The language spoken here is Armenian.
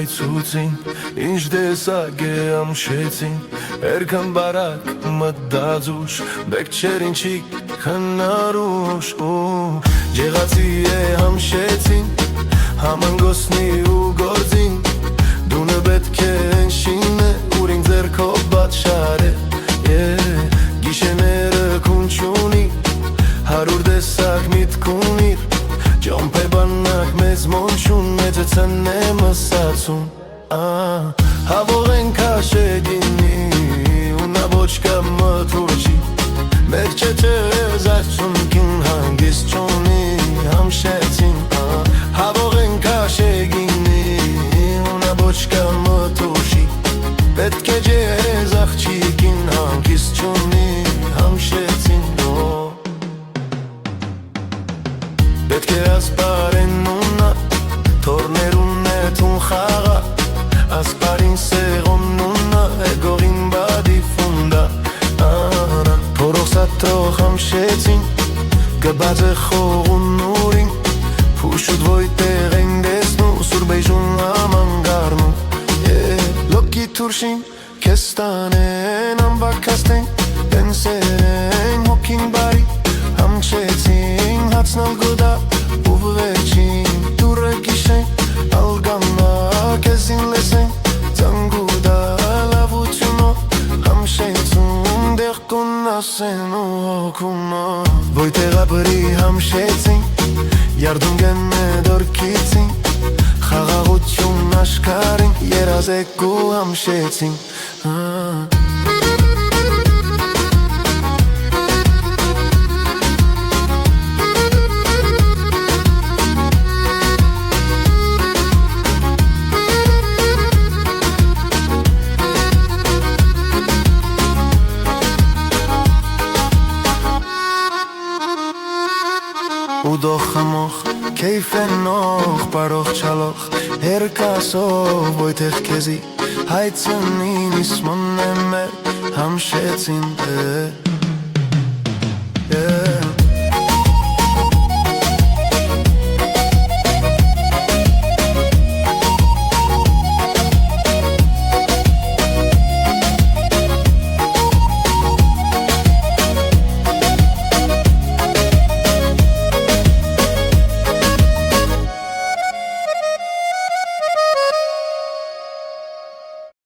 հայցուցին Ինչ դեսակ է ամշեցին Երկան բարակ մտդածուշ Բեք չեր ինչիկ խնարուշ Ջեղացի է համշեցին Համանգոսնի ու գործին Դունը պետք է ընշին է Ուրին ձերքով բատշար է Գիշեները կունչունի Հարուր դեսակ միտքունիր Ճոմպե բանակ մեզ մոնչուն Մեծը ծն է մսացուն Հավող են կաշեգինի Ունա ոչ կա մթուրջի Մեր չեչը զարցուն կին հանգիստ չունի Համշեցին Հավող են կաշեգինի Ունա ոչ կա մթուրջի Պետք է ջեզ աղջիկին հանգիստ չունի Համշեցին Պետք է ասպարեն ունա Թորներուն է թուն խաղա Ասպարին սեղոն ունա Էգողին բադի ֆունդա Փորող սատրող համշեցին Գբաձը խողուն նուրին Փուշուտ ոյտեղ են դեսնու Սուրբեյժուն աման գարնու Լոքի թուրշին Կեստանեն ամբակաստեն Պենսերեն հոքին բարի Համշեցին հացնալ գոդա Ուվվեջին դուրը գիշեն Ալգանա կեզին լեսեն Ծանգուդա լավությունով Համշեցուն դեղ կունասեն ու հոքունո Ոյտեղ ապրի համշեցին Յարդունգեն է դորքիցին Խաղաղություն աշկարին Երազեք ու համշեցին Ուդող խմող, կեյֆ է նող, պարող չալող Հերկասով ոյտեղ կեզի Հայցնին իսմոն է մեր Համշեցին